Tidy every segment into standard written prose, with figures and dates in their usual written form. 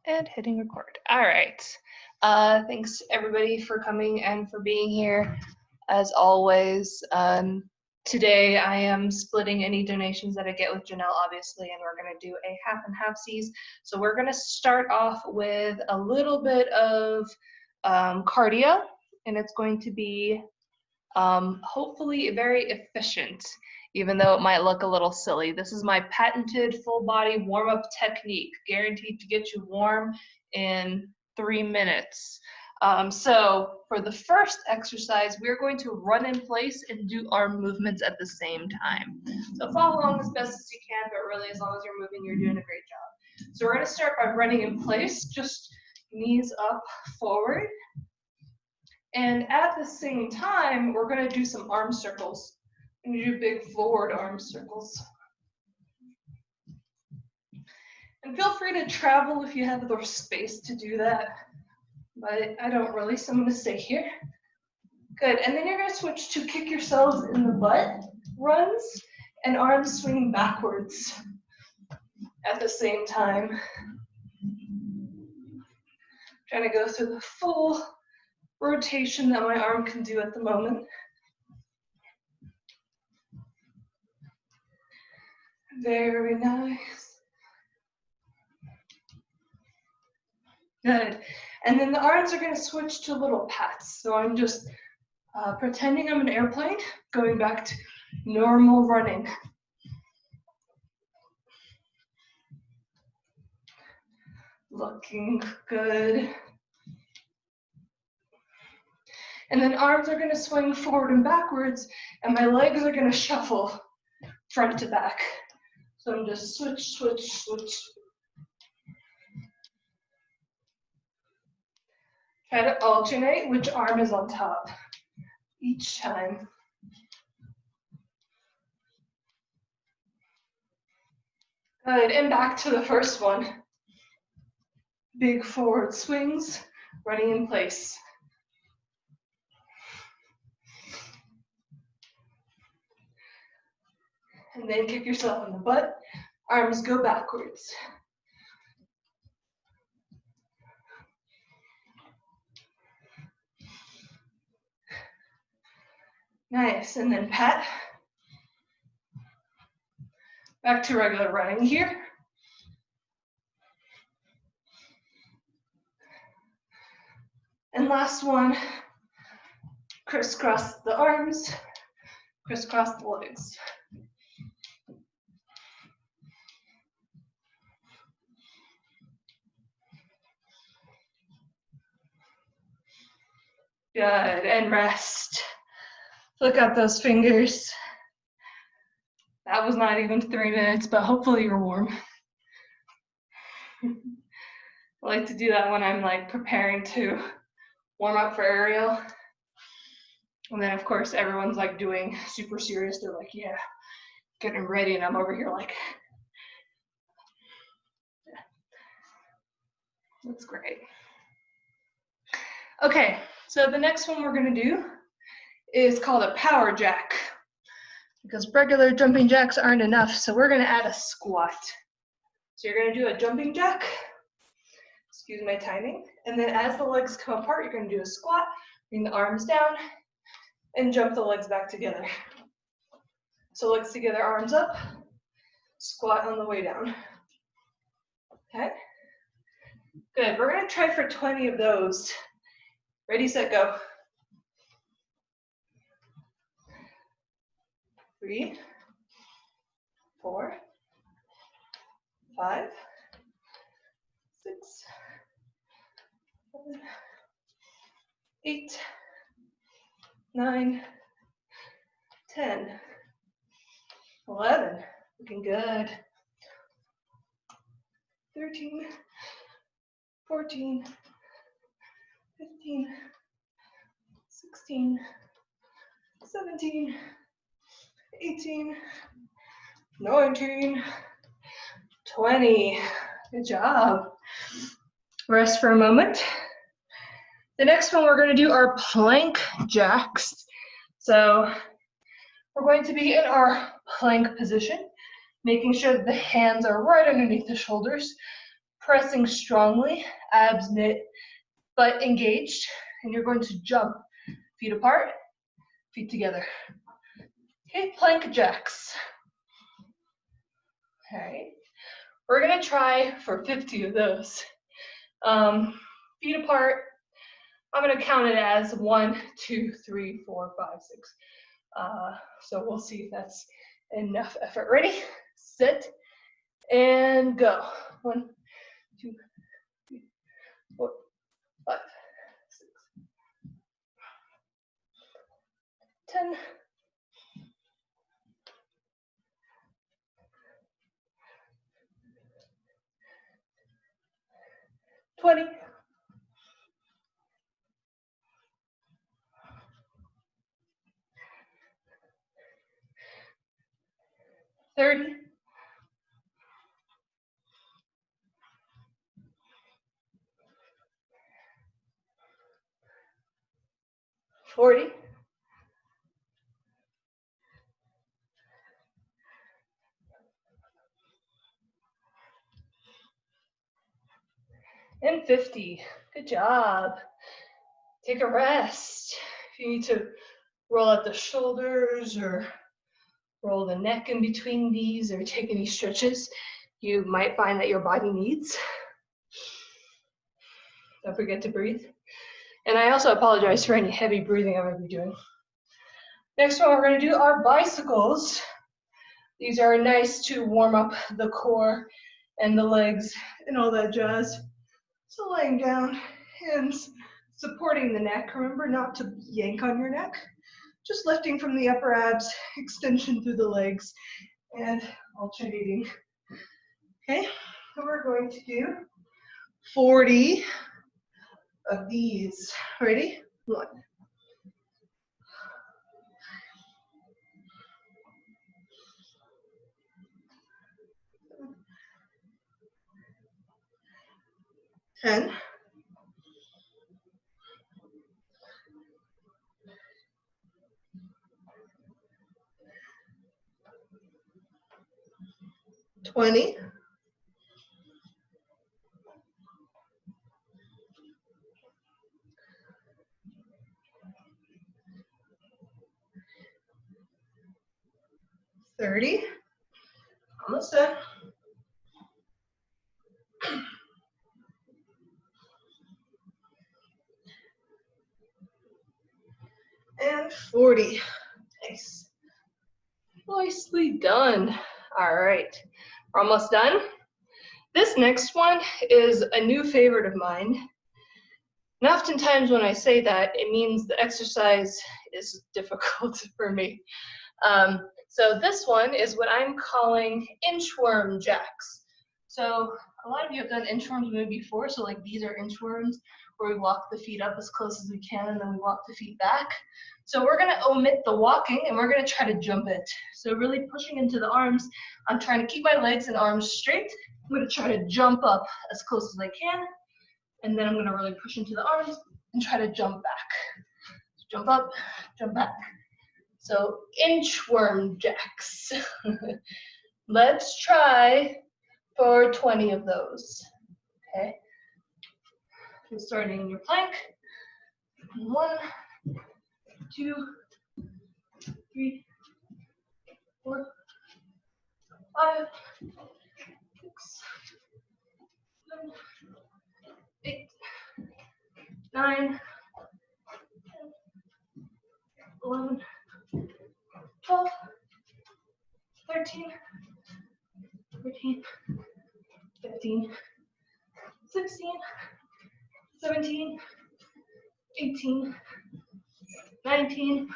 And hitting record. All right. Thanks everybody for coming and for being here. As always, today I am splitting any donations that I get with Janelle, obviously, and we're going to do a half and half-sies. So we're going to start off with a little bit of cardio, and it's going to be hopefully very efficient, even though it might look a little silly. This is my patented full body warm-up technique, guaranteed to get you warm in 3 minutes. So for the first exercise, we're going to run in place and do arm movements at the same time. So follow along as best as you can, but really as long as you're moving, you're doing a great job. So we're going to start by running in place, just knees up, forward. And at the same time, we're going to do some arm circles. And you do big forward arm circles. And feel free to travel if you have the space to do that. But I don't really, so I'm going to stay here. Good. And then you're going to switch to kick yourselves in the butt runs and arms swinging backwards at the same time. Trying to go through the full rotation that my arm can do at the moment. Very nice. Good. And then the arms are going to switch to little pats. So I'm just pretending I'm an airplane, going back to normal running. Looking good. And then arms are going to swing forward and backwards, and my legs are going to shuffle front to back. So I'm just switch, switch, switch. Try to alternate which arm is on top each time. Good, and back to the first one. Big forward swings, running in place. And then kick yourself in the butt. Arms go backwards. Nice, and then pat. Back to regular running here. And last one, crisscross the arms, crisscross the legs. Good, and rest. Look at those fingers. That was not even 3 minutes, but hopefully you're warm. I like to do that when I'm like preparing to warm up for aerial. And then of course everyone's like doing super serious. They're like, yeah, getting ready. And I'm over here like, yeah. That's great. Okay, so the next one we're gonna do is called a power jack, because regular jumping jacks aren't enough, so we're gonna add a squat. So you're gonna do a jumping jack, excuse my timing, and then as the legs come apart, you're gonna do a squat, bring the arms down, and jump the legs back together. So legs together, arms up, squat on the way down. Okay, good, we're gonna try for 20 of those. Ready, set, go. 3, 4, 5, 6, 7, 8, 9, 10, 11, looking good. 13, 14, 15, 16, 17, 18, 19, 20. Good job. Rest for a moment. The next one we're going to do are plank jacks. So we're going to be in our plank position, making sure that the hands are right underneath the shoulders, pressing strongly, abs knit, butt engaged, and you're going to jump. Feet apart, feet together. Okay, plank jacks. All right, we're gonna try for 50 of those. Feet apart, I'm gonna count it as 1, 2, 3, 4, 5, 6. So we'll see if that's enough effort. Ready, sit, and go. 1, 2, 3, 4, 5, 6, 10. 20. 30. 40. 50. Good job. Take a rest. If you need to roll out the shoulders or roll the neck in between these or take any stretches you might find that your body needs. Don't forget to breathe. And I also apologize for any heavy breathing I might be doing. Next one, we're going to do our bicycles. These are nice to warm up the core and the legs and all that jazz. So laying down, hands supporting the neck. Remember not to yank on your neck. Just lifting from the upper abs, extension through the legs, and alternating. Okay, so we're going to do 40 of these. Ready? 1. 10. 20. 30. Almost done. And 40. Nice. Nicely done. All right, we're almost done. This next one is a new favorite of mine. And oftentimes when I say that, it means the exercise is difficult for me. So this one is what I'm calling inchworm jacks. So a lot of you have done inchworms maybe before, so like these are inchworms where we walk the feet up as close as we can and then we walk the feet back. So we're gonna omit the walking and we're gonna try to jump it. So really pushing into the arms. I'm trying to keep my legs and arms straight. I'm gonna try to jump up as close as I can. And then I'm gonna really push into the arms and try to jump back. Jump up, jump back. So inchworm jacks. Let's try for 20 of those. Okay. You're starting in your plank. 1, 2, 3, 4, 5, 6, 7, 8, 9, 10, 11, 12, 13, 14, 15, 16, 17, 18, 19,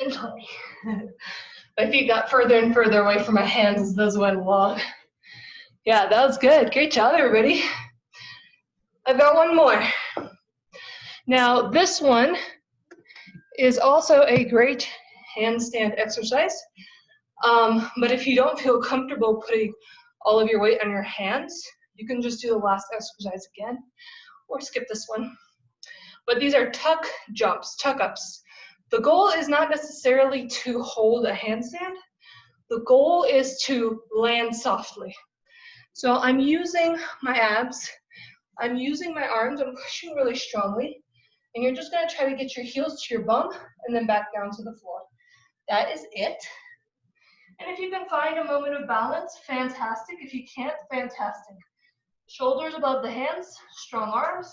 and 20. My feet got further and further away from my hands as those went along. Yeah, that was good. Great job, everybody. I've got one more. Now, this one is also a great handstand exercise. But if you don't feel comfortable putting all of your weight on your hands, you can just do the last exercise again or skip this one. But these are tuck jumps, tuck ups. The goal is not necessarily to hold a handstand. The goal is to land softly. So I'm using my abs, I'm using my arms, I'm pushing really strongly, and you're just gonna try to get your heels to your bum and then back down to the floor. That is it. And if you can find a moment of balance, fantastic. If you can't, fantastic. Shoulders above the hands, strong arms.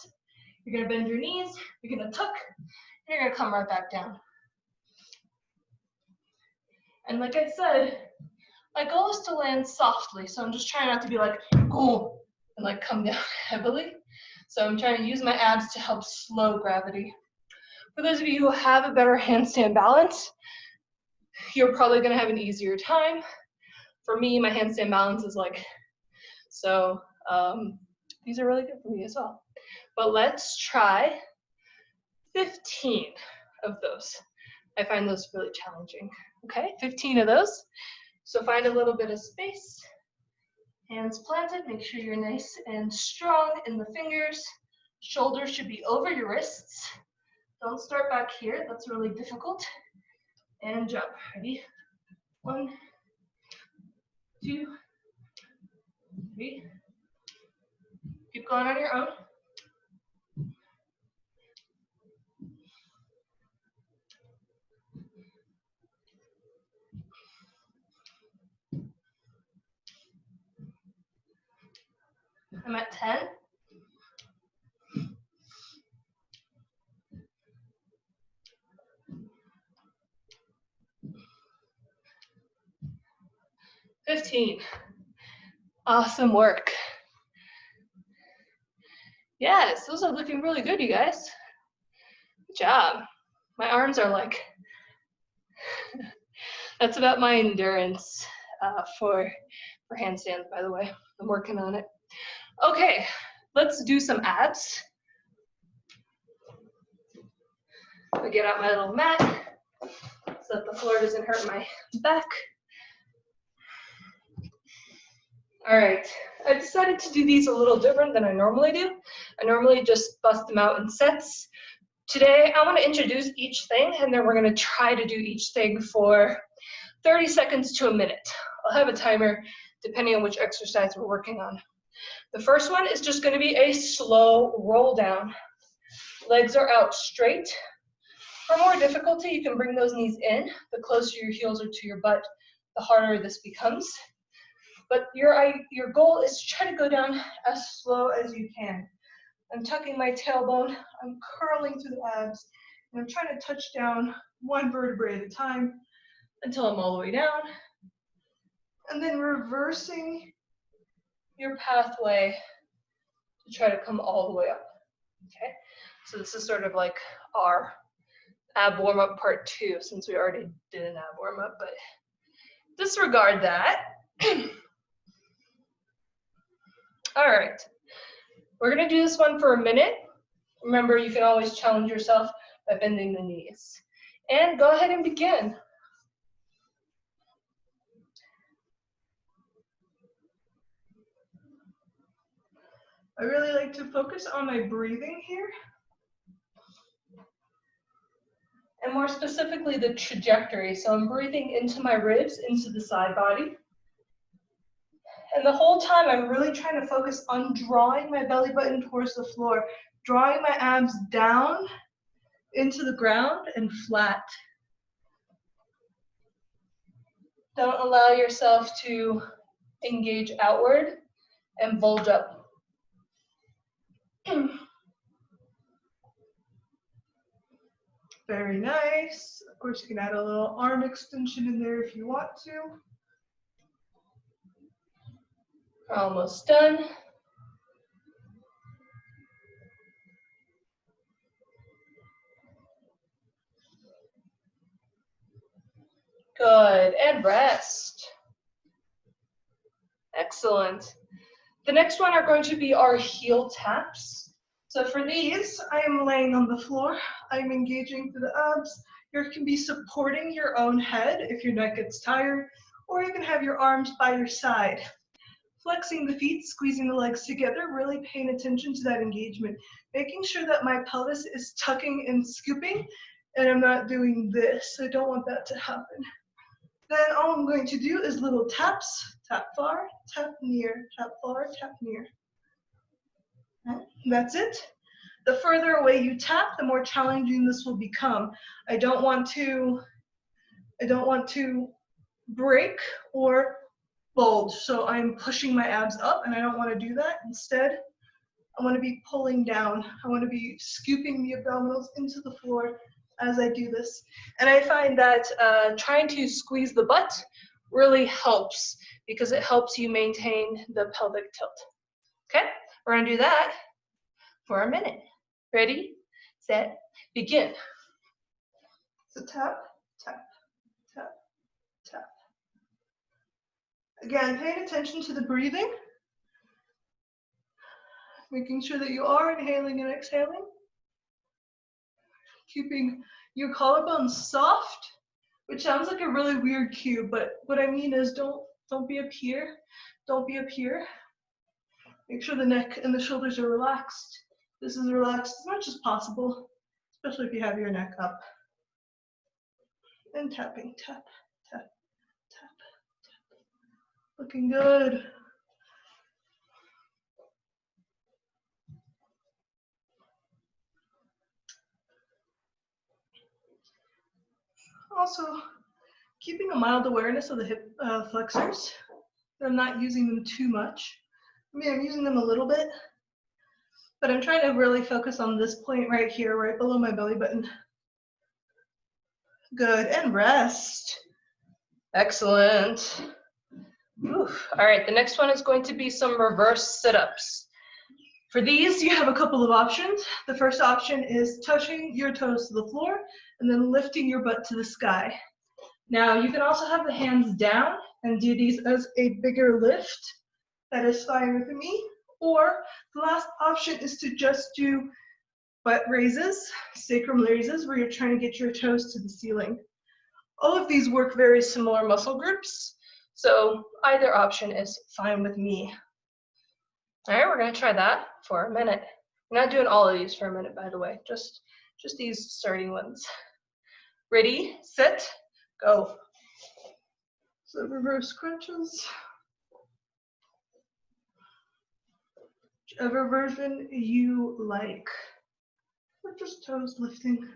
You're gonna bend your knees, you're gonna tuck, and you're gonna come right back down. And like I said, my goal is to land softly, so I'm just trying not to be like, oh, and like come down heavily. So I'm trying to use my abs to help slow gravity. For those of you who have a better handstand balance, you're probably gonna have an easier time. For me, my handstand balance is like, so these are really good for me as well. But let's try 15 of those. I find those really challenging. Okay, 15 of those. So find a little bit of space. Hands planted, make sure you're nice and strong in the fingers. Shoulders should be over your wrists. Don't start back here, that's really difficult. And jump, ready? 1, 2, 3. Keep going on your own. I'm at 10. Awesome work. Yes, those are looking really good, you guys. Good job. My arms are like, that's about my endurance for handstands, by the way. I'm working on it. Okay, let's do some abs. I get out my little mat so that the floor doesn't hurt my back. All right, I decided to do these a little different than I normally do. I normally just bust them out in sets. Today, I want to introduce each thing, and then we're going to try to do each thing for 30 seconds to a minute. I'll have a timer depending on which exercise we're working on. The first one is just going to be a slow roll down. Legs are out straight. For more difficulty, you can bring those knees in. The closer your heels are to your butt, the harder this becomes. But your goal is to try to go down as slow as you can. I'm tucking my tailbone, I'm curling through the abs, and I'm trying to touch down one vertebrae at a time until I'm all the way down. And then reversing your pathway to try to come all the way up. Okay, so this is sort of like our ab warm-up part 2, since we already did an ab warm-up, but disregard that. All right, we're gonna do this one for a minute. Remember, you can always challenge yourself by bending the knees. And go ahead and begin. I really like to focus on my breathing here. And more specifically, the trajectory. So I'm breathing into my ribs, into the side body. And the whole time, I'm really trying to focus on drawing my belly button towards the floor, drawing my abs down into the ground and flat. Don't allow yourself to engage outward and bulge up. Very nice. Of course, you can add a little arm extension in there if you want to. Almost done. Good, and rest. Excellent. The next one are going to be our heel taps. So for these, I am laying on the floor. I'm engaging through the abs. You can be supporting your own head if your neck gets tired, or you can have your arms by your side. Flexing the feet, squeezing the legs together, really paying attention to that engagement. Making sure that my pelvis is tucking and scooping, and I'm not doing this. I don't want that to happen. Then all I'm going to do is little taps, tap far, tap near, tap far, tap near. Okay, that's it. The further away you tap, the more challenging this will become. I don't want to break or bulge, so I'm pushing my abs up, and I don't want to do that. Instead, I want to be pulling down. I want to be scooping the abdominals into the floor as I do this. And I find that trying to squeeze the butt really helps because it helps you maintain the pelvic tilt. Okay, we're gonna do that for a minute. Ready, set, begin. So tap, tap, tap, tap. Again, paying attention to the breathing, making sure that you are inhaling and exhaling, keeping your collarbones soft, which sounds like a really weird cue, but what I mean is don't be up here, don't be up here. Make sure the neck and the shoulders are relaxed. This is relaxed as much as possible, especially if you have your neck up. And tapping, tap, tap, tap, tap. Looking good. Also, keeping a mild awareness of the hip flexors. I'm not using them too much. I mean, I'm using them a little bit, but I'm trying to really focus on this point right here, right below my belly button. Good, and rest. Excellent. Oof. All right, the next one is going to be some reverse sit-ups. For these, you have a couple of options. The first option is touching your toes to the floor and then lifting your butt to the sky. Now, you can also have the hands down and do these as a bigger lift. That is fine with me. Or the last option is to just do butt raises, sacrum raises, where you're trying to get your toes to the ceiling. All of these work very similar muscle groups, so either option is fine with me. All right, we're gonna try that for a minute. I'm not doing all of these for a minute, by the way, just these starting ones. Ready, set, go. So reverse crunches. Whichever version you like. Or just toes lifting.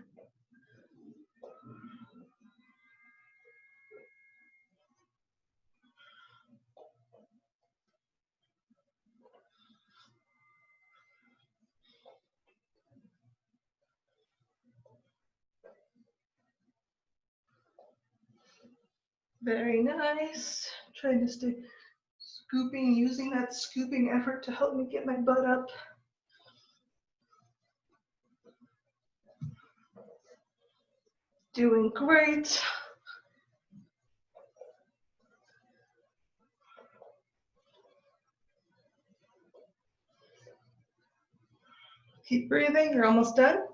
Very nice. Trying to stay scooping, using that scooping effort to help me get my butt up. Doing great. Keep breathing, you're almost done.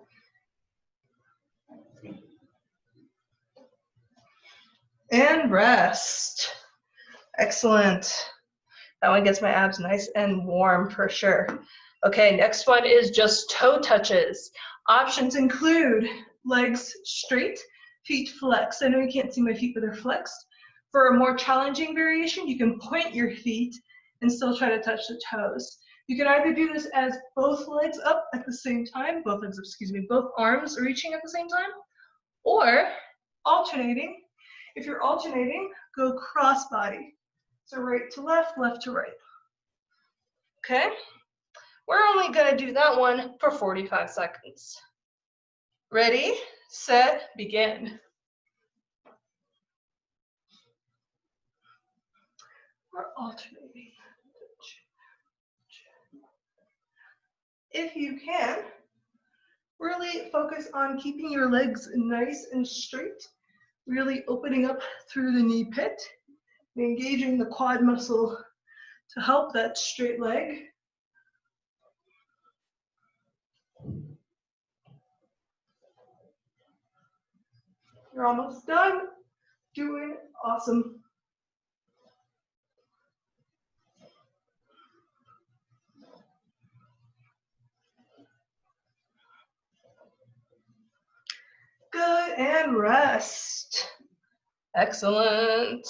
And rest. Excellent. That one gets my abs nice and warm for sure. Okay, next one is just toe touches. Options include legs straight, feet flexed. I know you can't see my feet, but they're flexed. For a more challenging variation, you can point your feet and still try to touch the toes. You can either do this as both legs up at the same time, both arms reaching at the same time, or alternating. If you're alternating, go cross body. So right to left, left to right. Okay? We're only gonna do that one for 45 seconds. Ready, set, begin. We're alternating. If you can, really focus on keeping your legs nice and straight, really opening up through the knee pit, engaging the quad muscle to help that straight leg. You're almost done. Doing awesome. Good, and rest. Excellent.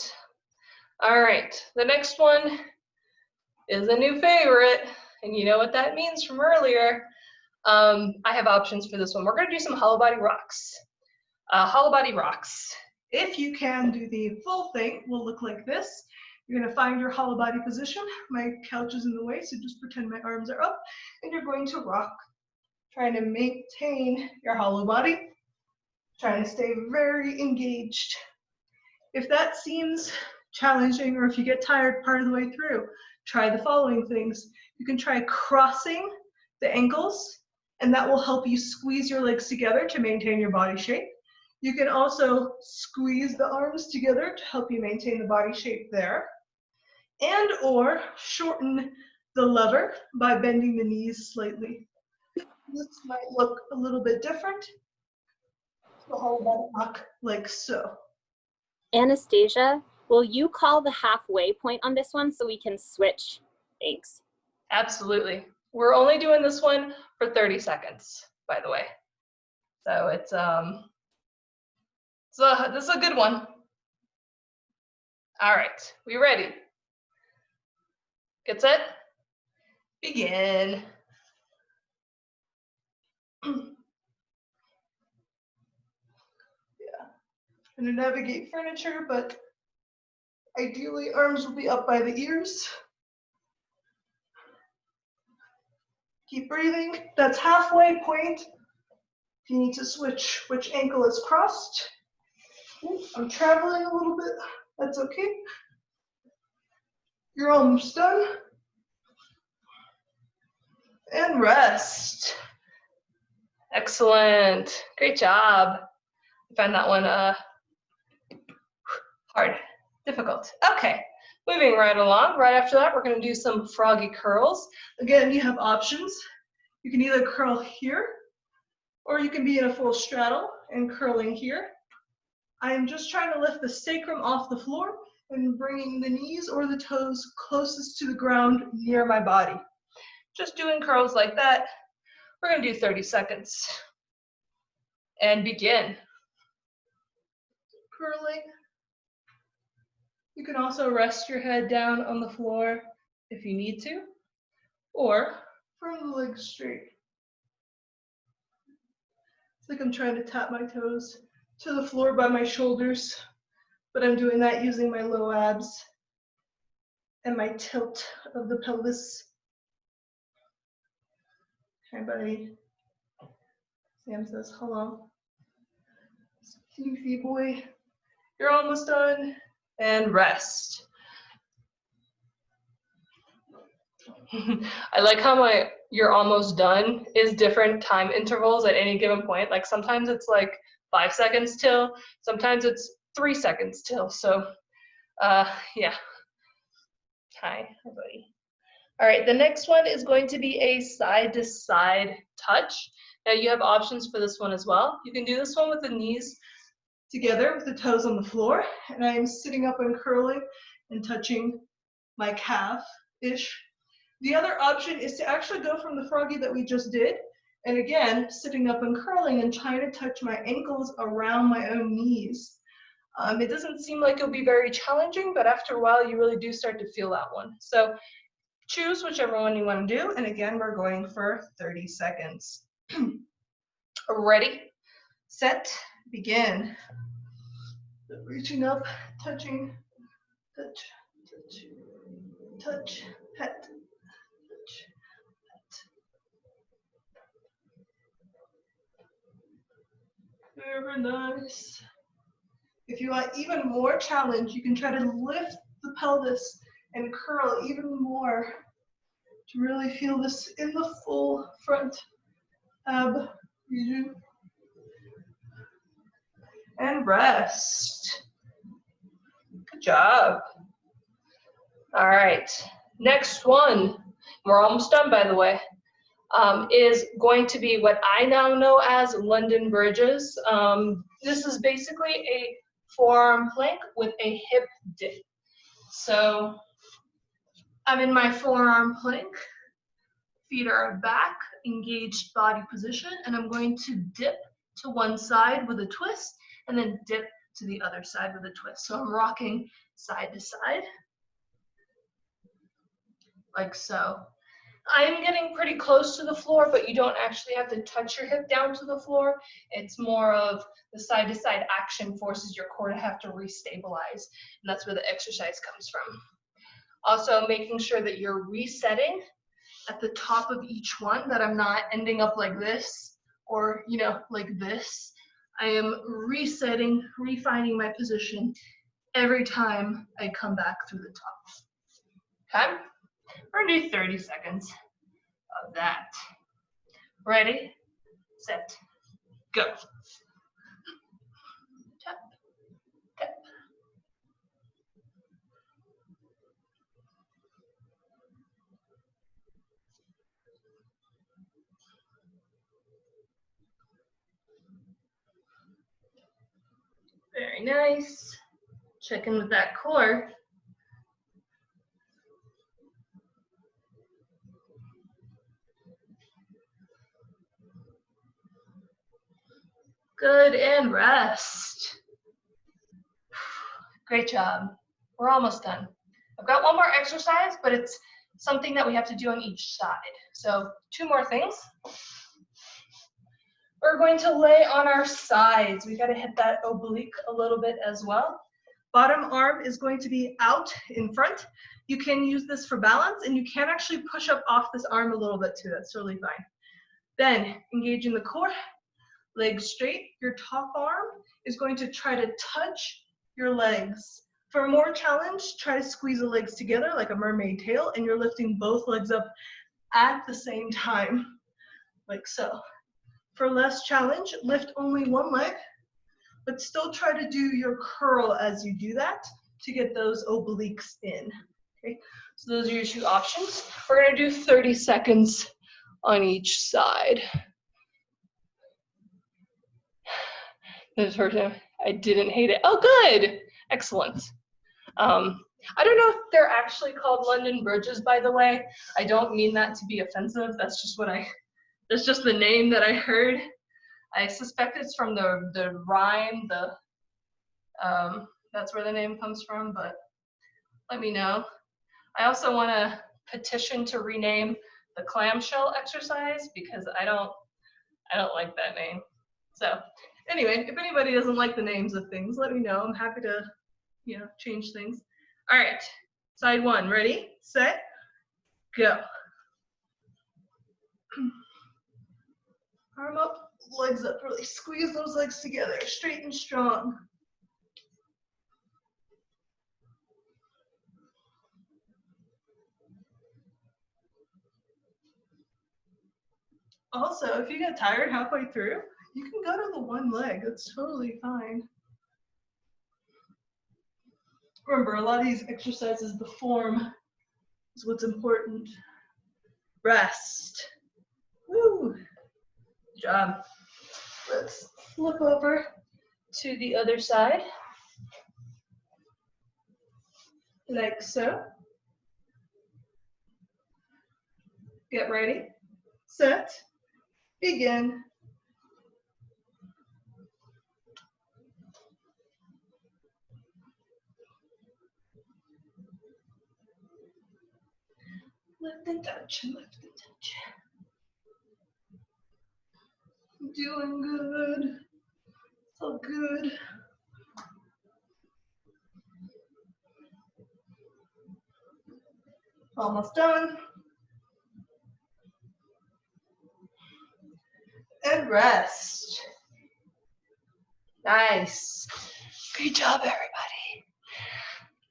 All right, the next one is a new favorite, and you know what that means from earlier. I have options for this one. We're gonna do some hollow body rocks. Hollow body rocks. If you can do the full thing, will look like this. You're gonna find your hollow body position. My couch is in the way, so just pretend my arms are up, and you're going to rock, trying to maintain your hollow body, trying to stay very engaged. If that seems challenging, or if you get tired part of the way through, try the following things. You can try crossing the ankles, and that will help you squeeze your legs together to maintain your body shape. You can also squeeze the arms together to help you maintain the body shape there. And or shorten the lever by bending the knees slightly. This might look a little bit different. The whole body rock like so. Anastasia, will you call the halfway point on this one so we can switch? Thanks. Absolutely. We're only doing this one for 30 seconds, by the way. So it's this is a good one. All right, we ready? Get set, begin. Yeah, I'm gonna navigate furniture, but ideally arms will be up by the ears. Keep breathing. That's halfway point. If you need to switch which ankle is crossed. I'm traveling a little bit. That's okay. You're almost done. And rest. Excellent. Great job. I found that one hard, difficult. Okay, moving right along. Right after that, we're going to do some froggy curls. Again, you have options. You can either curl here, or you can be in a full straddle and curling here. I'm just trying to lift the sacrum off the floor and bringing the knees or the toes closest to the ground near my body. Just doing curls like that. We're going to do 30 seconds. And begin. Curling. You can also rest your head down on the floor if you need to, or bring the legs straight. It's like I'm trying to tap my toes to the floor by my shoulders, but I'm doing that using my low abs and my tilt of the pelvis. Hi, buddy. Sam says hello. Sleepy boy. You're almost done. And rest. I like how you're almost done is different time intervals at any given point. Like sometimes it's like 5 seconds till, sometimes it's 3 seconds till. So yeah. Hi buddy. All right, the next one is going to be a side to side touch. Now you have options for this one as well. You can do this one with the knees together with the toes on the floor, and I am sitting up and curling and touching my calf-ish. The other option is to actually go from the froggy that we just did, and again, sitting up and curling and trying to touch my ankles around my own knees. It doesn't seem like it'll be very challenging, but after a while, you really do start to feel that one. So choose whichever one you want to do, and again, we're going for 30 seconds. Ready, set, begin. Reaching up, touching, touch, touch, touch, pet, touch, pet. Very nice. If you want even more challenge, you can try to lift the pelvis and curl even more to really feel this in the full front ab region. And rest. Good job. All right, next one, we're almost done by the way, is going to be what I now know as London bridges. This is basically a forearm plank with a hip dip. So I'm in my forearm plank, feet are back, engaged body position, and I'm going to dip to one side with a twist and then dip to the other side with a twist. So I'm rocking side to side, like so. I am getting pretty close to the floor, but you don't actually have to touch your hip down to the floor. It's more of the side-to-side action forces your core to have to restabilize, and that's where the exercise comes from. Also, making sure that you're resetting at the top of each one, that I'm not ending up like this or, you know, like this. I am resetting, refining my position every time I come back through the top. Okay? We're gonna do 30 seconds of that. Ready, set, go. Tap, tap. Very nice. Check in with that core. Good, and rest. Great job. We're almost done. I've got one more exercise, but it's something that we have to do on each side. So 2 more things. We're going to lay on our sides. We got to hit that oblique a little bit as well. Bottom arm is going to be out in front. You can use this for balance, and you can actually push up off this arm a little bit too. That's totally fine. Then engaging the core, legs straight. Your top arm is going to try to touch your legs. For more challenge, try to squeeze the legs together like a mermaid tail, and you're lifting both legs up at the same time, like so. For less challenge, lift only one leg, but still try to do your curl as you do that to get those obliques in. Okay, so those are your 2 options. We're gonna do 30 seconds on each side. This first time, I didn't hate it. Oh, good, excellent. I don't know if they're actually called London bridges, by the way. I don't mean that to be offensive. That's just that's just the name that I heard. I suspect it's from the rhyme, that's where the name comes from, but let me know. I also want to petition to rename the clamshell exercise because I don't like that name. So anyway, if anybody doesn't like the names of things, let me know. I'm happy to, you know, change things. All right, side 1, ready, set, go. Arm up, legs up, really squeeze those legs together, straight and strong. Also, if you get tired halfway through, you can go to the one leg, that's totally fine. Remember, a lot of these exercises, the form is what's important. Rest. Woo! Good job. Let's flip over to the other side. Like so. Get ready, set, begin. Lift and touch, lift and touch. Doing good. So good. Almost done. And rest. Nice. Great job, everybody.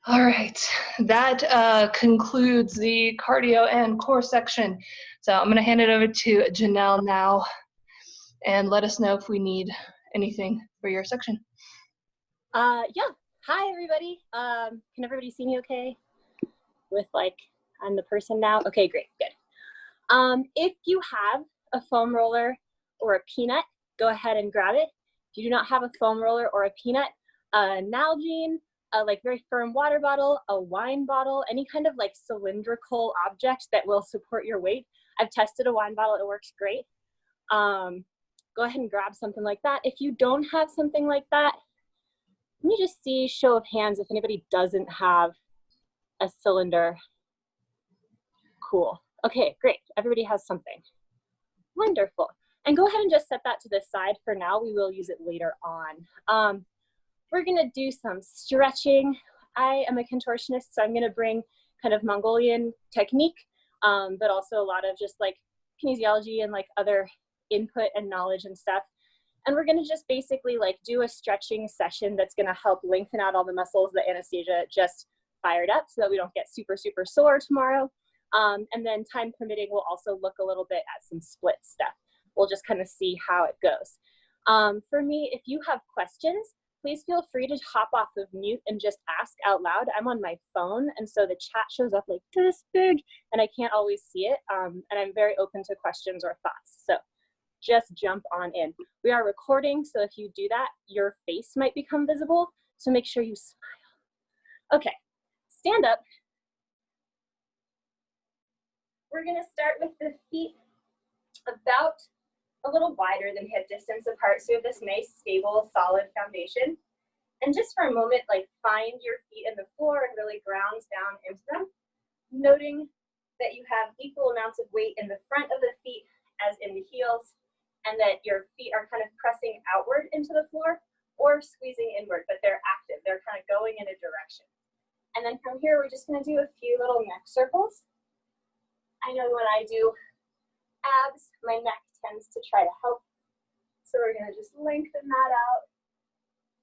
All right, that concludes the cardio and core section. So I'm gonna hand it over to Janelle now and let us know if we need anything for your section. Yeah, hi everybody. Can everybody see me okay? With like, I'm the person now? Okay, great, good. If you have a foam roller or a peanut, go ahead and grab it. If you do not have a foam roller or a peanut, Nalgene, a like very firm water bottle, a wine bottle, any kind of like cylindrical object that will support your weight. I've tested a wine bottle, it works great. Go ahead and grab something like that. If you don't have something like that, Let me just see, show of hands, if anybody doesn't have a cylinder. Cool. Okay, great. Everybody has something. Wonderful. And go ahead and just set that to the side for now. We will use it later on. We're gonna do some stretching. I am a contortionist, so I'm gonna bring kind of Mongolian technique, but also a lot of just like kinesiology and like other input and knowledge and stuff. And we're gonna just basically like do a stretching session that's gonna help lengthen out all the muscles that Anastasia just fired up so that we don't get super, super sore tomorrow. And then time permitting, we'll also look a little bit at some split stuff. We'll just kind of see how it goes. For me, if you have questions, please feel free to hop off of mute and just ask out loud. I'm on my phone, and so the chat shows up like this big, and I can't always see it. And I'm very open to questions or thoughts. So just jump on in. We are recording, so if you do that, your face might become visible. So make sure you smile. Okay, stand up. We're gonna start with the feet about a little wider than hip distance apart, so you have this nice, stable, solid foundation. And just for a moment, like find your feet in the floor and really ground down into them, noting that you have equal amounts of weight in the front of the feet as in the heels, and that your feet are kind of pressing outward into the floor or squeezing inward, but they're active. They're kind of going in a direction. And then from here, we're just gonna do a few little neck circles. I know when I do abs, my neck tends to try to help. So we're gonna just lengthen that out.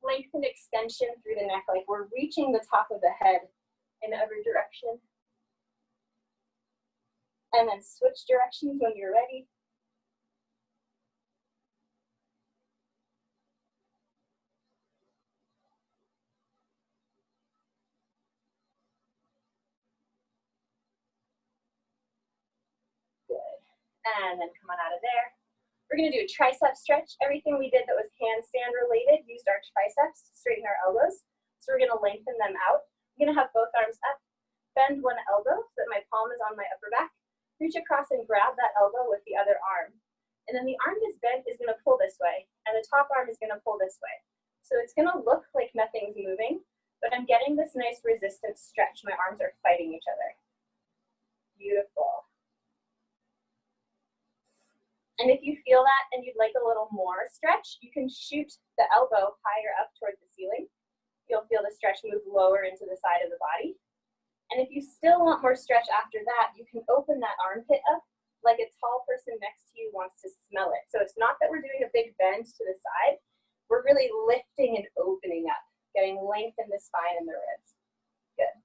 Lengthen extension through the neck, like we're reaching the top of the head in every direction. And then switch directions when you're ready. And then come on out of there. We're gonna do a tricep stretch. Everything we did that was handstand related used our triceps to straighten our elbows. So we're gonna lengthen them out. I'm gonna have both arms up, bend one elbow so that my palm is on my upper back. Reach across and grab that elbow with the other arm. And then the arm that's bent is gonna pull this way, and the top arm is gonna pull this way. So it's gonna look like nothing's moving, but I'm getting this nice resistance stretch. My arms are fighting each other. Beautiful. And if you feel that and you'd like a little more stretch, you can shoot the elbow higher up towards the ceiling. You'll feel the stretch move lower into the side of the body. And if you still want more stretch after that, you can open that armpit up like a tall person next to you wants to smell it. So it's not that we're doing a big bend to the side. We're really lifting and opening up, getting length in the spine and the ribs. Good.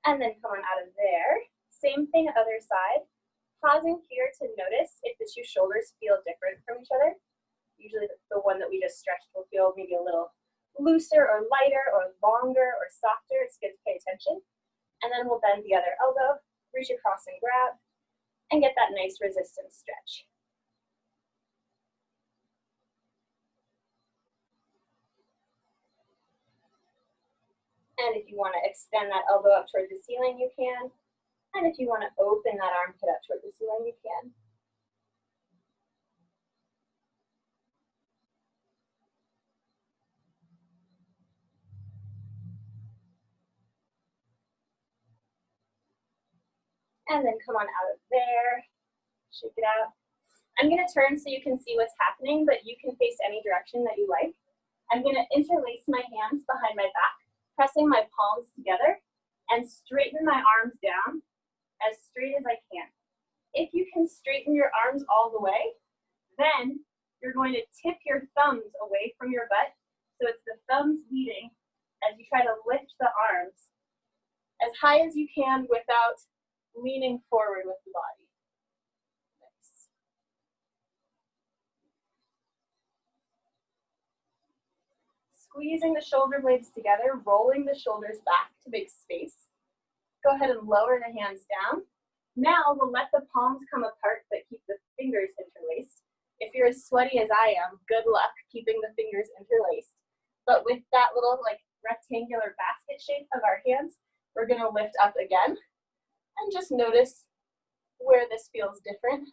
And then come on out of there. Same thing, other side. Pausing here to notice if the two shoulders feel different from each other. Usually the one that we just stretched will feel maybe a little looser or lighter or longer or softer. It's good to pay attention. And then we'll bend the other elbow, reach across and grab, and get that nice resistance stretch. And if you want to extend that elbow up toward the ceiling, you can. And if you want to open that armpit up toward the ceiling, you can. And then come on out of there. Shake it out. I'm going to turn so you can see what's happening, but you can face any direction that you like. I'm going to interlace my hands behind my back, pressing my palms together, and straighten my arms down as straight as I can. If you can straighten your arms all the way, then you're going to tip your thumbs away from your butt, so it's the thumbs leading as you try to lift the arms as high as you can without leaning forward with the body. Nice. Squeezing the shoulder blades together, rolling the shoulders back to make space. Go ahead and lower the hands down. Now we'll let the palms come apart, but keep the fingers interlaced. If you're as sweaty as I am, good luck keeping the fingers interlaced. But with that little like rectangular basket shape of our hands, we're gonna lift up again and just notice where this feels different.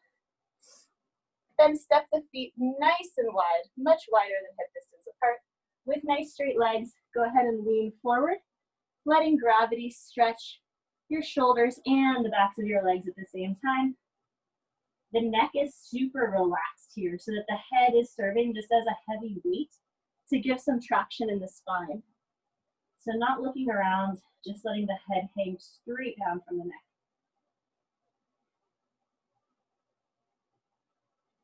Then step the feet nice and wide, much wider than hip distance apart. With nice straight legs, go ahead and lean forward, letting gravity stretch your shoulders and the backs of your legs at the same time. The neck is super relaxed here so that the head is serving just as a heavy weight to give some traction in the spine. So not looking around, just letting the head hang straight down from the neck.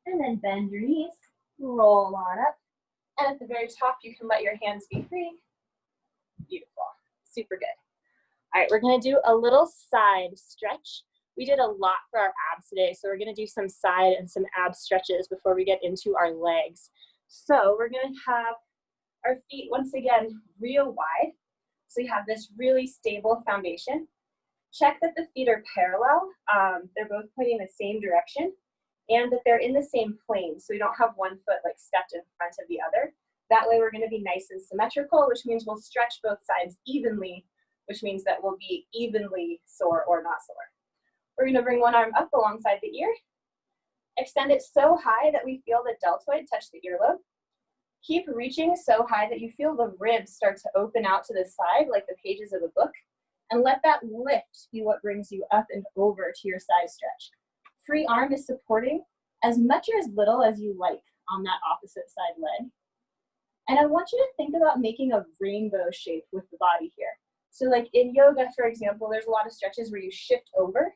And then bend your knees, roll on up. And at the very top, you can let your hands be free. Beautiful, super good. All right, we're gonna do a little side stretch. We did a lot for our abs today, so we're gonna do some side and some ab stretches before we get into our legs. So we're gonna have our feet, once again, real wide. So you have this really stable foundation. Check that the feet are parallel. They're both pointing the same direction, and that they're in the same plane. So we don't have one foot like stepped in front of the other. That way we're gonna be nice and symmetrical, which means we'll stretch both sides evenly, which means that we'll be evenly sore or not sore. We're gonna bring one arm up alongside the ear. Extend it so high that we feel the deltoid touch the earlobe. Keep reaching so high that you feel the ribs start to open out to the side like the pages of a book. And let that lift be what brings you up and over to your side stretch. Free arm is supporting as much or as little as you like on that opposite side leg. And I want you to think about making a rainbow shape with the body here. So like in yoga, for example, there's a lot of stretches where you shift over.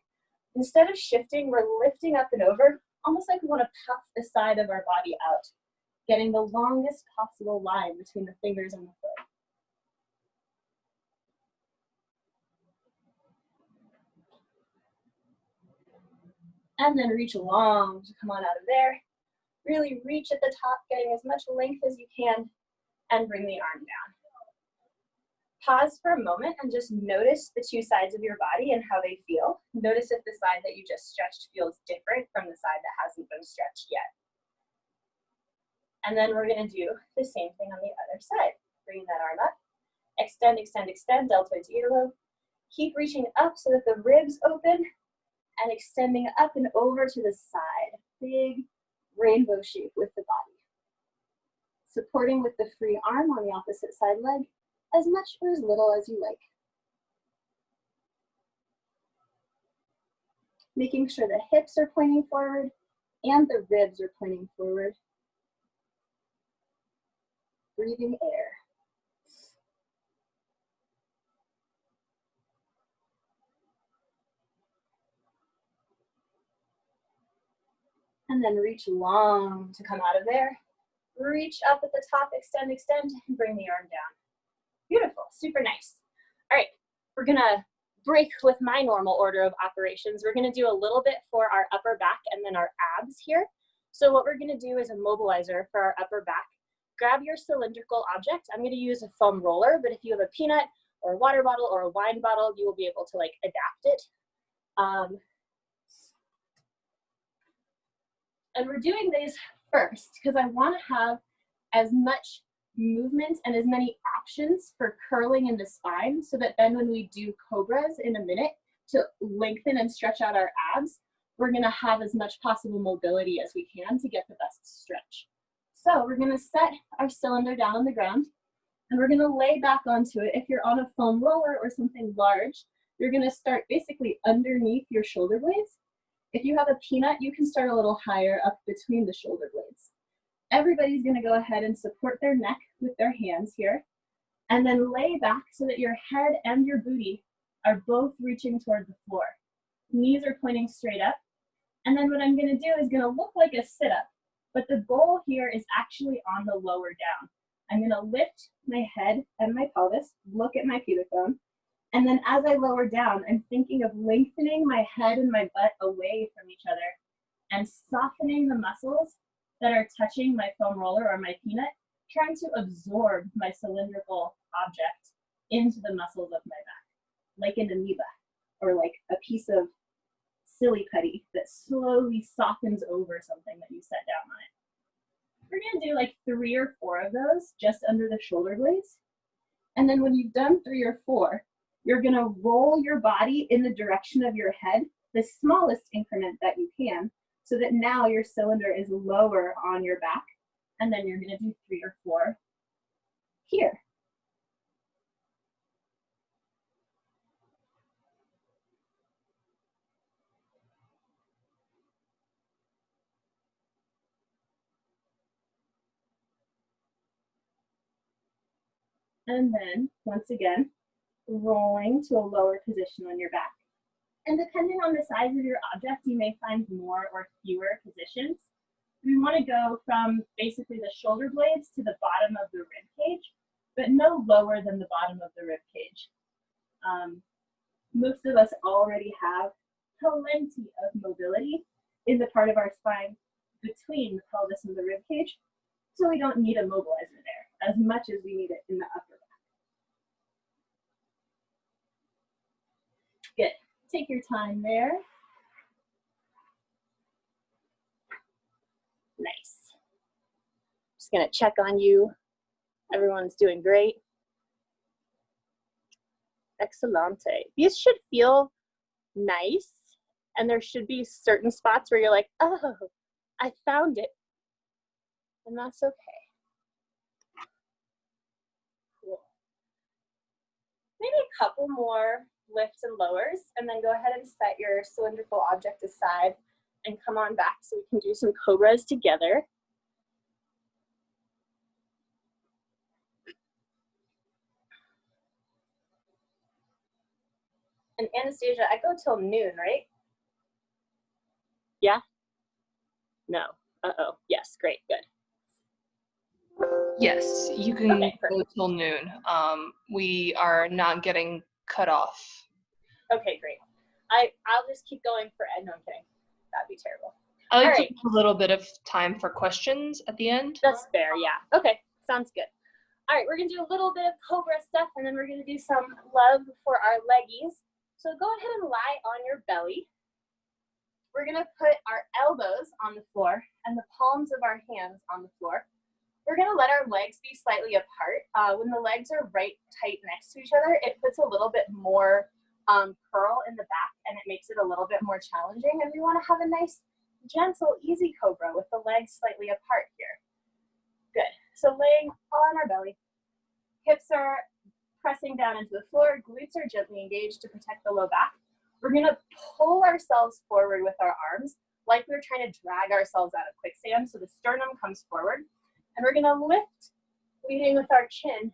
Instead of shifting, we're lifting up and over, almost like we want to puff the side of our body out, getting the longest possible line between the fingers and the foot. And then reach long to come on out of there. Really reach at the top, getting as much length as you can, and bring the arm down. Pause for a moment and just notice the two sides of your body and how they feel. Notice if the side that you just stretched feels different from the side that hasn't been stretched yet. And then we're gonna do the same thing on the other side. Bring that arm up. Extend, extend, extend, deltoid to earlobe. Keep reaching up so that the ribs open and extending up and over to the side. Big rainbow shape with the body. Supporting with the free arm on the opposite side leg, as much or as little as you like. Making sure the hips are pointing forward and the ribs are pointing forward. Breathing air. And then reach long to come out of there. Reach up at the top, extend, extend, and bring the arm down. Beautiful, super nice. All right, we're gonna break with my normal order of operations. We're gonna do a little bit for our upper back and then our abs here. So what we're gonna do is a mobilizer for our upper back. Grab your cylindrical object. I'm gonna use a foam roller, but if you have a peanut or a water bottle or a wine bottle, you will be able to like adapt it. And we're doing these first because I wanna have as much movement and as many options for curling in the spine so that then when we do cobras in a minute to lengthen and stretch out our abs, we're gonna have as much possible mobility as we can to get the best stretch. So we're gonna set our cylinder down on the ground and we're gonna lay back onto it. If you're on a foam roller or something large, you're gonna start basically underneath your shoulder blades. If you have a peanut, you can start a little higher up between the shoulder blades. Everybody's gonna go ahead and support their neck with their hands here, and then lay back so that your head and your booty are both reaching toward the floor. Knees are pointing straight up, and then what I'm gonna do is gonna look like a sit-up, but the goal here is actually on the lower down. I'm gonna lift my head and my pelvis, look at my pubic bone, and then as I lower down, I'm thinking of lengthening my head and my butt away from each other and softening the muscles that are touching my foam roller or my peanut, trying to absorb my cylindrical object into the muscles of my back, like an amoeba, or like a piece of silly putty that slowly softens over something that you set down on it. We're gonna do like 3 or 4 of those just under the shoulder blades. And then when you've done 3 or 4, you're gonna roll your body in the direction of your head the smallest increment that you can, so that now your cylinder is lower on your back, and then you're gonna do 3 or 4 here. And then, once again, rolling to a lower position on your back. And depending on the size of your object, you may find more or fewer positions. We want to go from basically the shoulder blades to the bottom of the rib cage, but no lower than the bottom of the rib cage. Most of us already have plenty of mobility in the part of our spine between the pelvis and the rib cage, so we don't need a mobilizer there as much as we need it in the upper back. Good. Take your time there. Nice. Just gonna check on you. Everyone's doing great. Excellente. These should feel nice, and there should be certain spots where you're like, oh, I found it. And that's okay. Cool. Maybe a couple more lifts and lowers, and then go ahead and set your cylindrical object aside and come on back so we can do some cobras together. And Anastasia, I go till noon, right? Yeah? No. Uh-oh. Yes, great, good. Yes, you can Okay, go till noon. We are not getting cut off. Okay, great. I'll just keep going for no, I'm kidding. That'd be terrible. I like All to right. put a little bit of time for questions at the end. That's fair, yeah. Okay, sounds good. All right, we're gonna do a little bit of cobra stuff, and then we're gonna do some love for our leggies. So go ahead and lie on your belly. We're gonna put our elbows on the floor and the palms of our hands on the floor. We're gonna let our legs be slightly apart. When the legs are right tight next to each other, it puts a little bit more curl in the back, and it makes it a little bit more challenging. And we wanna have a nice, gentle, easy cobra with the legs slightly apart here. Good. So laying on our belly, hips are pressing down into the floor, glutes are gently engaged to protect the low back. We're gonna pull ourselves forward with our arms like we're trying to drag ourselves out of quicksand, so the sternum comes forward. And we're gonna lift, leading with our chin,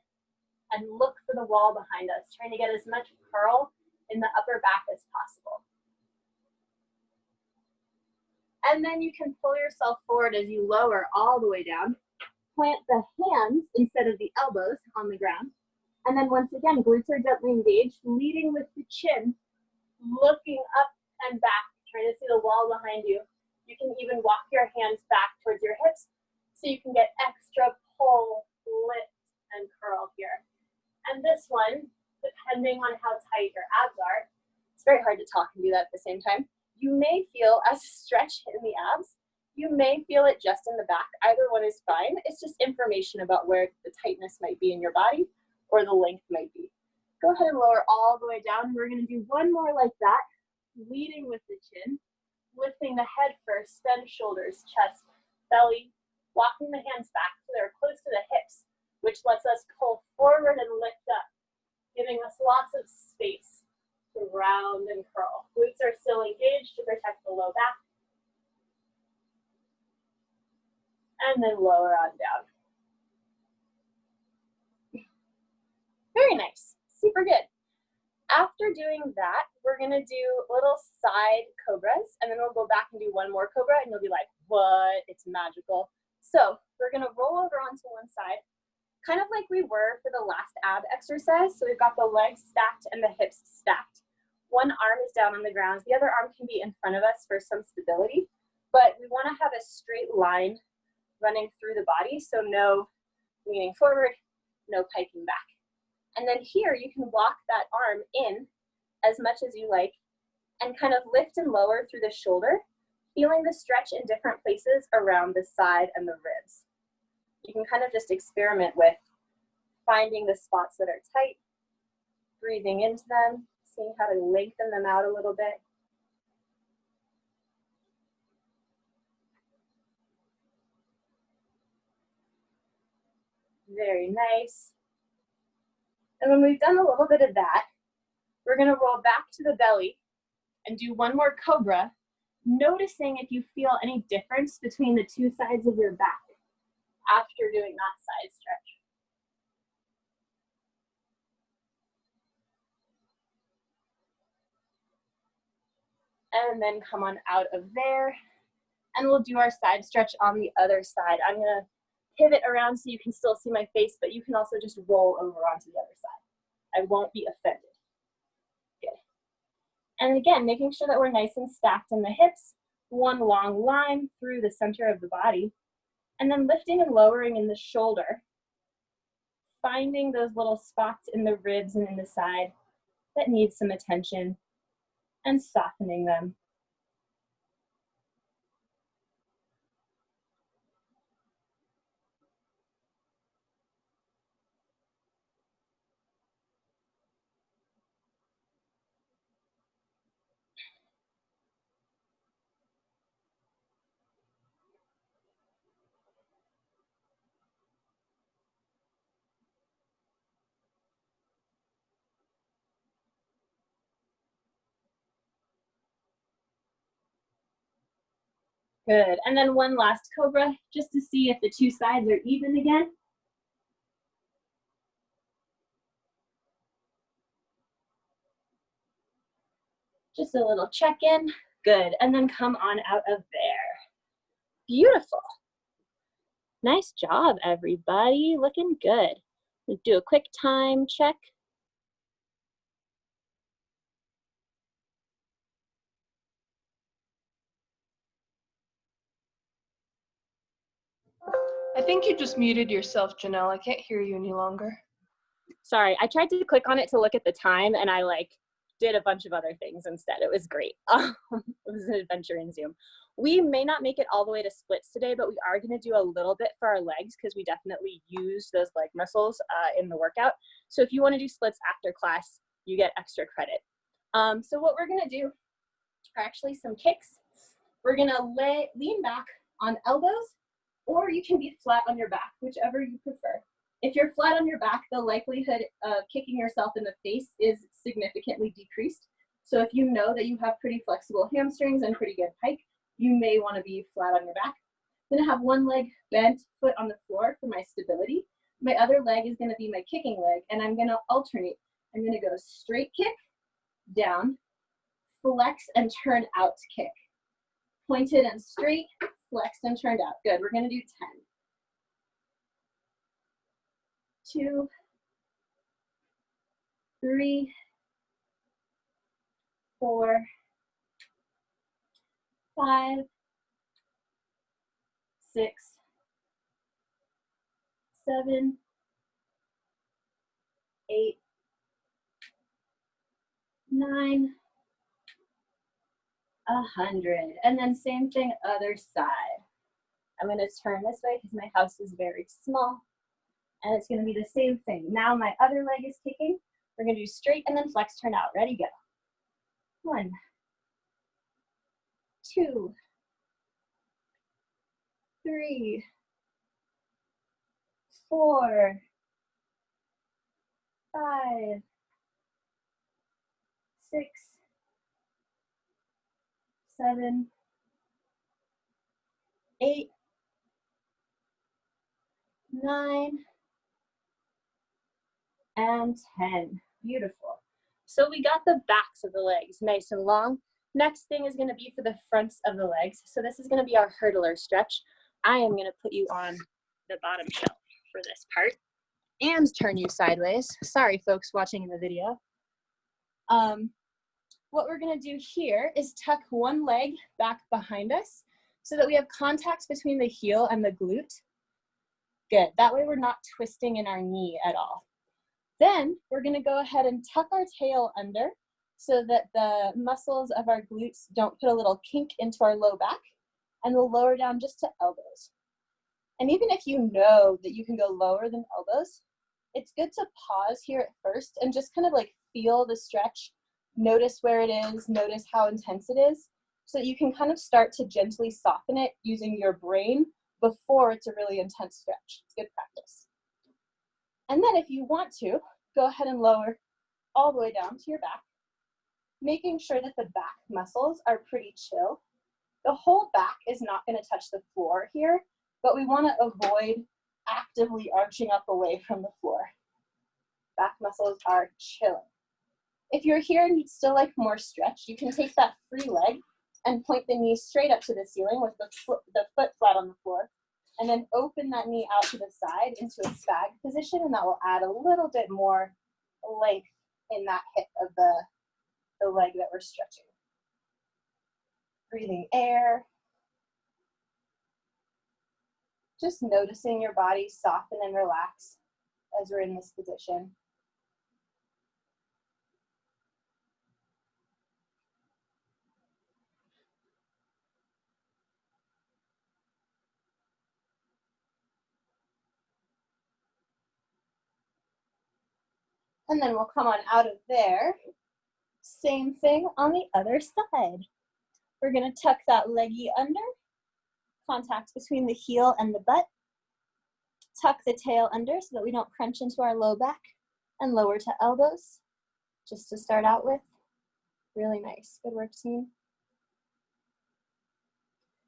and look for the wall behind us, trying to get as much curl in the upper back as possible. And then you can pull yourself forward as you lower all the way down. Plant the hands instead of the elbows on the ground. And then once again, glutes are gently engaged, leading with the chin, looking up and back, trying to see the wall behind you. You can even walk your hands back towards your hips so you can get extra pull, lift, and curl here. And this one, depending on how tight your abs are, it's very hard to talk and do that at the same time. You may feel a stretch in the abs. You may feel it just in the back. Either one is fine. It's just information about where the tightness might be in your body or the length might be. Go ahead and lower all the way down. We're going to do one more like that, leading with the chin, lifting the head first, then shoulders, chest, belly, walking the hands back so they're close to the hips, which lets us pull forward and lift up, giving us lots of space to round and curl. Glutes are still engaged to protect the low back. And then lower on down. Very nice, super good. After doing that, we're gonna do little side cobras, and then we'll go back and do one more cobra, and you'll be like, what? It's magical. So we're gonna roll over onto one side, kind of like we were for the last ab exercise. So we've got the legs stacked and the hips stacked. One arm is down on the ground. The other arm can be in front of us for some stability, but we wanna have a straight line running through the body, so no leaning forward, no piking back. And then here you can walk that arm in as much as you like and kind of lift and lower through the shoulder, feeling the stretch in different places around the side and the ribs. You can kind of just experiment with finding the spots that are tight, breathing into them, seeing how to lengthen them out a little bit. Very nice. And when we've done a little bit of that, we're gonna roll back to the belly and do one more cobra, noticing if you feel any difference between the two sides of your back after doing that side stretch. And then come on out of there, and we'll do our side stretch on the other side. I'm gonna pivot around so you can still see my face, but you can also just roll over onto the other side. I won't be offended. Good. And again, making sure that we're nice and stacked in the hips, one long line through the center of the body, and then lifting and lowering in the shoulder, finding those little spots in the ribs and in the side that need some attention and softening them. Good, and then one last cobra, just to see if the two sides are even again. Just a little check-in, good, and then come on out of there. Beautiful. Nice job, everybody, looking good. Let's do a quick time check. I think you just muted yourself, Janelle. I can't hear you any longer. Sorry, I tried to click on it to look at the time, and I did a bunch of other things instead. It was great. It was an adventure in Zoom. We may not make it all the way to splits today, but we are going to do a little bit for our legs because we definitely use those leg muscles in the workout. So if you want to do splits after class, you get extra credit. So what we're going to do are actually some kicks. We're going to lean back on elbows, or you can be flat on your back, whichever you prefer. If you're flat on your back, the likelihood of kicking yourself in the face is significantly decreased. So if you know that you have pretty flexible hamstrings and pretty good pike, you may want to be flat on your back. I'm going to have one leg bent, foot on the floor for my stability. My other leg is going to be my kicking leg, and I'm going to alternate. I'm going to go straight kick, down, flex, and turn out kick. Pointed and straight, flexed and turned out. Good, we're going to do 10. 2, 3, 4, 5, 6, 7, 8, 9, 100. And then same thing, other side. I'm going to turn this way because my house is very small. And it's going to be the same thing. Now my other leg is kicking. We're going to do straight and then flex, turn out. Ready, go. 1, 2, 3, 4, 5, 6, 7, 8, 9, and 10. Beautiful. So we got the backs of the legs nice and long. Next thing is going to be for the fronts of the legs. So this is going to be our hurdler stretch. I am going to put you on the bottom shelf for this part and turn you sideways. Sorry, folks watching in the video. What we're going to do here is tuck one leg back behind us so that we have contact between the heel and the glute. Good. That way we're not twisting in our knee at all. Then we're going to go ahead and tuck our tail under so that the muscles of our glutes don't put a little kink into our low back, and we'll lower down just to elbows. And even if you know that you can go lower than elbows, it's good to pause here at first and just kind of feel the stretch, notice where it is, notice how intense it is, so that you can kind of start to gently soften it using your brain before it's a really intense stretch. It's good practice. And then if you want to, go ahead and lower all the way down to your back, making sure that the back muscles are pretty chill. The whole back is not going to touch the floor here, but we want to avoid actively arching up away from the floor. Back muscles are chilling. If you're here and you'd still like more stretch, you can take that free leg and point the knee straight up to the ceiling with the foot flat on the floor, and then open that knee out to the side into a spag position, and that will add a little bit more length in that hip of the leg that we're stretching. Breathing air. Just noticing your body soften and relax as we're in this position. And then we'll come on out of there. Same thing on the other side. We're gonna tuck that leggy under, contact between the heel and the butt. Tuck the tail under so that we don't crunch into our low back, and lower to elbows, just to start out with. Really nice, good work team.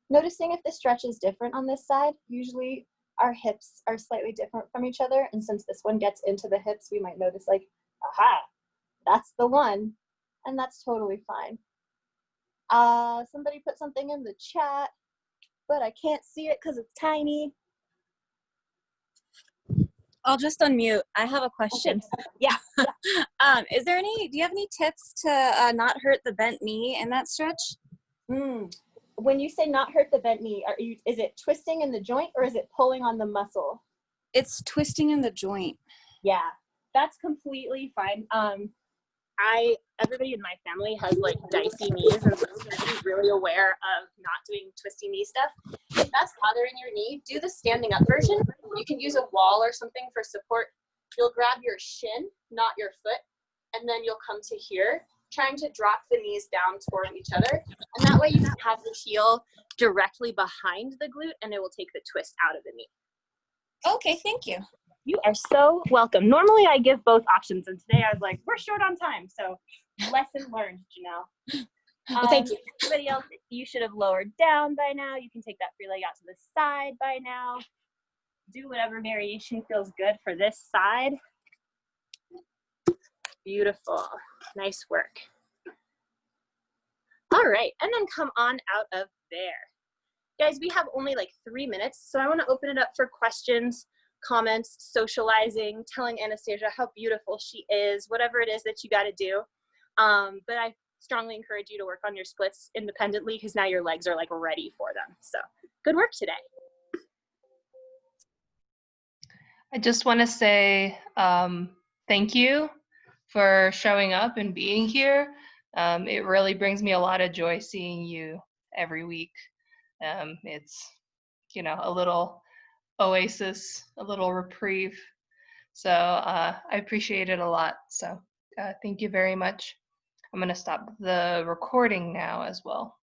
Noticing if the stretch is different on this side, usually our hips are slightly different from each other, and since this one gets into the hips, we might notice like, aha, that's the one, and that's totally fine. Somebody put something in the chat, but I can't see it because it's tiny. I'll just unmute. I have a question. Okay. Yeah. Do you have any tips to not hurt the bent knee in that stretch? When you say not hurt the bent knee, is it twisting in the joint or is it pulling on the muscle? It's twisting in the joint. Yeah, that's completely fine. Everybody in my family has like dicey knees, and so I'm really aware of not doing twisty knee stuff. If that's bothering your knee, do the standing up version. You can use a wall or something for support. You'll grab your shin, not your foot, and then you'll come to here, trying to drop the knees down toward each other. And that way you can have the heel directly behind the glute, and it will take the twist out of the knee. Okay, thank you. You are so welcome. Normally I give both options, and today I was like, we're short on time, so lesson learned, Janelle. Well, thank you. Everybody else, you should have lowered down by now. You can take that free leg out to the side by now. Do whatever variation feels good for this side. Beautiful. Nice work. All right, and then come on out of there. Guys, we have only like 3 minutes, so I want to open it up for questions, comments, socializing, telling Anastasia how beautiful she is, whatever it is that you got to do. But I strongly encourage you to work on your splits independently because now your legs are like ready for them. So good work today. I just want to say thank you for showing up and being here. It really brings me a lot of joy seeing you every week. It's, you know, a little oasis, a little reprieve. So I appreciate it a lot. So thank you very much. I'm going to stop the recording now as well.